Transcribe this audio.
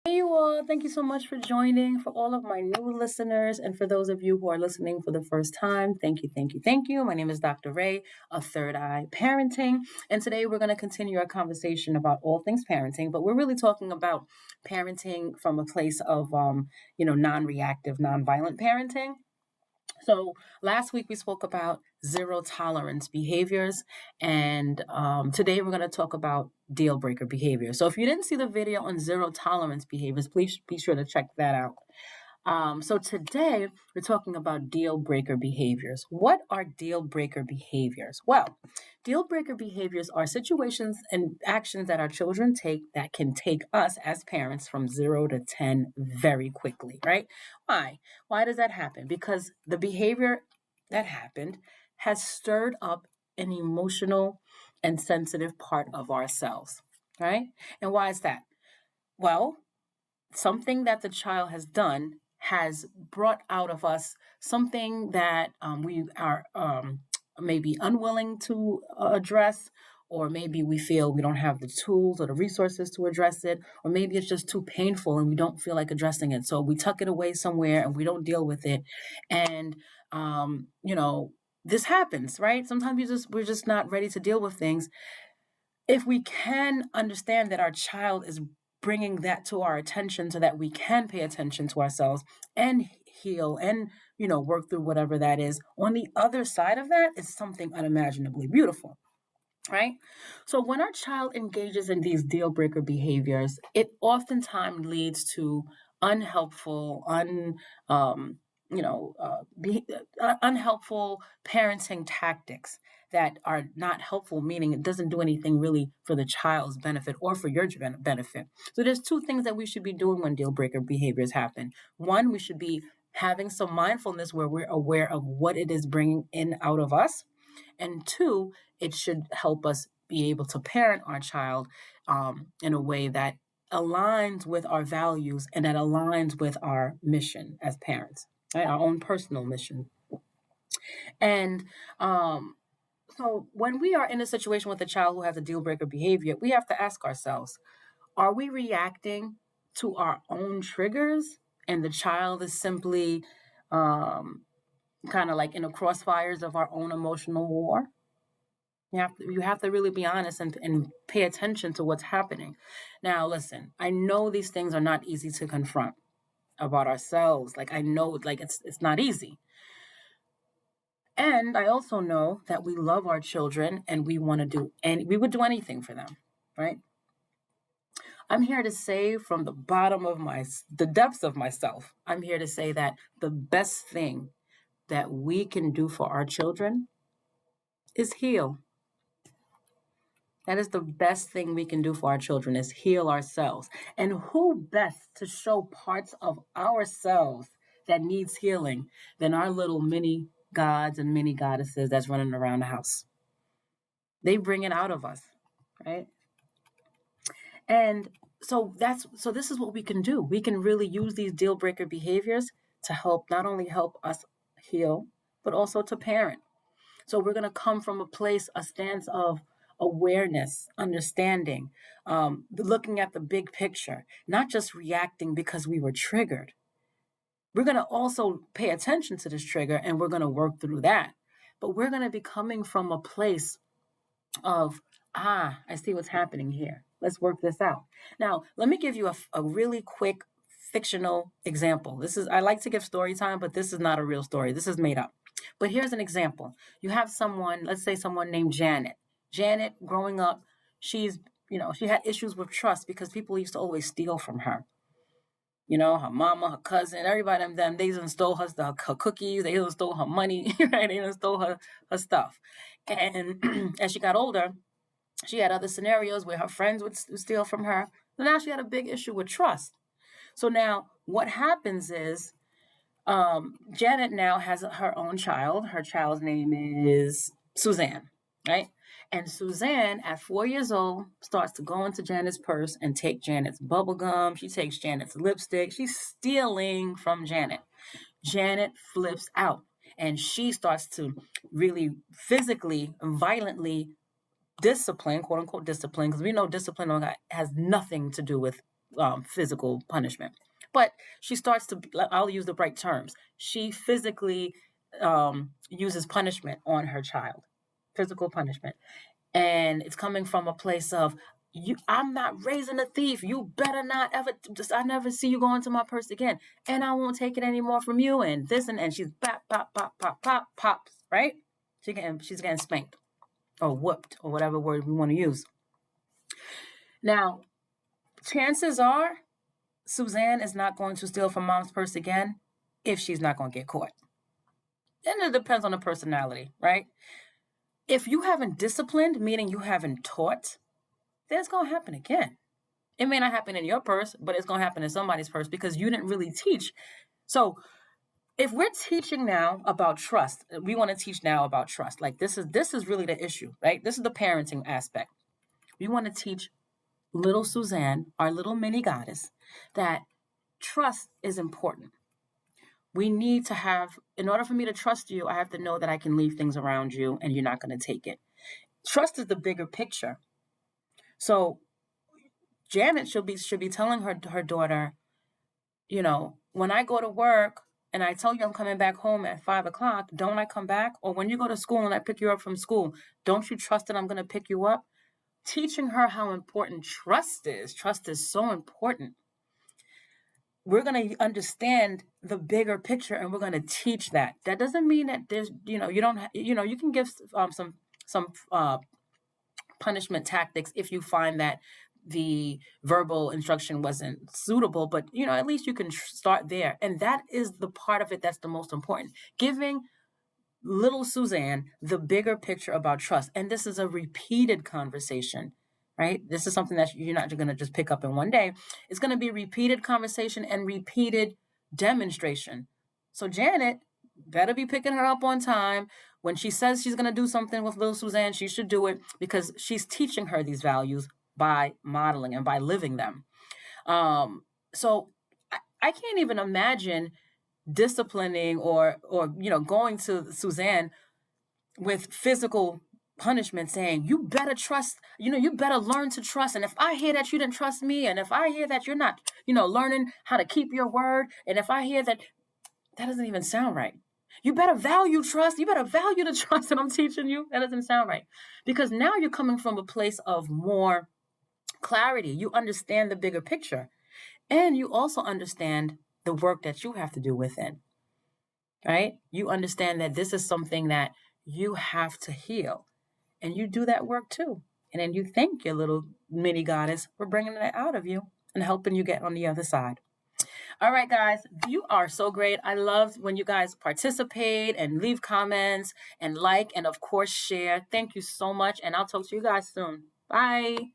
Hey, you all. Thank you so much for joining. For all of my new listeners, and for those of you who are listening for the first time, thank you, thank you, thank you. My name is Dr. Ray of Third Eye Parenting. And today we're going to continue our conversation about all things parenting, but we're really talking about parenting from a place of, non reactive, non violent parenting. So last week we spoke about zero tolerance behaviors, and today we're going to talk about deal breaker behaviors. So if you didn't see the video on zero tolerance behaviors, please be sure to check that out. So today we're talking about deal breaker behaviors. What are deal breaker behaviors? Well, deal breaker behaviors are situations and actions that our children take that can take us as parents from 0 to 10 very quickly, right? Why? Why does that happen? Because the behavior that happened has stirred up an emotional and sensitive part of ourselves, right? And why is that? Well, something that the child has done has brought out of us something that we are maybe unwilling to address, or maybe we feel we don't have the tools or the resources to address it, or maybe it's just too painful and we don't feel like addressing it. So we tuck it away somewhere and we don't deal with it. And, this happens, right? Sometimes we're just not ready to deal with things. If we can understand that our child is bringing that to our attention so that we can pay attention to ourselves and heal and work through whatever that is, on the other side of that is something unimaginably beautiful, right? So when our child engages in these deal breaker behaviors, it oftentimes leads to unhelpful unhelpful parenting tactics that are not helpful, meaning it doesn't do anything really for the child's benefit or for your benefit. So there's two things that we should be doing when deal breaker behaviors happen. One, we should be having some mindfulness where we're aware of what it is bringing in out of us. And two, it should help us be able to parent our child in a way that aligns with our values and that aligns with our mission as parents, right? Our own personal mission. And so when we are in a situation with a child who has a deal breaker behavior, we have to ask ourselves, are we reacting to our own triggers? And the child is simply kind of like in the crossfires of our own emotional war? You have to really be honest and pay attention to what's happening. Now, listen, I know these things are not easy to confront about ourselves. Like I know, like it's not easy. And I also know that we love our children and we want to do, and we would do anything for them, right? I'm here to say from the depths of myself, I'm here to say that the best thing that we can do for our children is heal. That is the best thing we can do for our children is heal ourselves. And who best to show parts of ourselves that needs healing than our little mini gods and mini goddesses that's running around the house? They bring it out of us, right? And so this is what we can do. We can really use these deal breaker behaviors to help not only help us heal, but also to parent. So we're going to come from a stance of awareness, understanding, looking at the big picture, not just reacting because we were triggered. We're going to also pay attention to this trigger and we're going to work through that. But we're going to be coming from a place of, I see what's happening here. Let's work this out. Now, let me give you a really quick fictional example. I like to give story time, but this is not a real story. This is made up. But here's an example. You have someone, let's say someone named Janet. Janet, growing up, she had issues with trust because people used to always steal from her. Her mama, her cousin, everybody them, they even stole her cookies, they even stole her money, right? They even stole her stuff. And as she got older, she had other scenarios where her friends would steal from her. So now she had a big issue with trust. So now what happens is Janet now has her own child. Her child's name is Suzanne, right? And Suzanne, at 4 years old, starts to go into Janet's purse and take Janet's bubble gum. She takes Janet's lipstick. She's stealing from Janet. Janet flips out and she starts to really physically, violently discipline, quote unquote discipline, because we know discipline has nothing to do with physical punishment. But she starts to, I'll use the right terms. She physically uses punishment on her child, physical punishment. And it's coming from a place of, I'm not raising a thief. You better not ever, I never see you go into my purse again. And I won't take it anymore from you. And this and she's pop, pop, pop, pop, pop, pops, right? She's getting spanked or whooped or whatever word we want to use. Now, chances are Suzanne is not going to steal from mom's purse again if she's not going to get caught. And it depends on the personality, right? If you haven't disciplined, meaning you haven't taught, then it's going to happen again. It may not happen in your purse, but it's going to happen in somebody's purse because you didn't really teach. So if we're teaching now about trust, we want to teach now about trust. Like this is really the issue, right? This is the parenting aspect. We want to teach little Suzanne, our little mini goddess, that trust is important. We need to have, in order for me to trust you, I have to know that I can leave things around you and you're not going to take it. Trust is the bigger picture. So Janet should be telling her daughter, when I go to work and I tell you I'm coming back home at 5:00, don't I come back? Or when you go to school and I pick you up from school, don't you trust that I'm going to pick you up? Teaching her how important trust is. Trust is so important. We're going to understand the bigger picture and we're going to teach that. That doesn't mean that there's, you don't, you can give some punishment tactics if you find that the verbal instruction wasn't suitable, but at least you can start there. And that is the part of it that's the most important. Giving little Suzanne the bigger picture about trust. And this is a repeated conversation, right? This is something that you're not going to just pick up in one day. It's going to be repeated conversation and repeated demonstration. So Janet better be picking her up on time. When she says she's going to do something with little Suzanne, she should do it because she's teaching her these values by modeling and by living them. So I can't even imagine disciplining or going to Suzanne with physical punishment, saying you better trust, you better learn to trust. And if I hear that you didn't trust me, and if I hear that you're not, learning how to keep your word, and if I hear that doesn't even sound right. You better value trust. You better value the trust that I'm teaching you. That doesn't sound right. Because now you're coming from a place of more clarity. You understand the bigger picture. And you also understand the work that you have to do within. Right? You understand that this is something that you have to heal. And you do that work too. And then you thank your little mini goddess for bringing that out of you and helping you get on the other side. All right, guys, you are so great. I love when you guys participate and leave comments and like, and of course, share. Thank you so much. And I'll talk to you guys soon. Bye.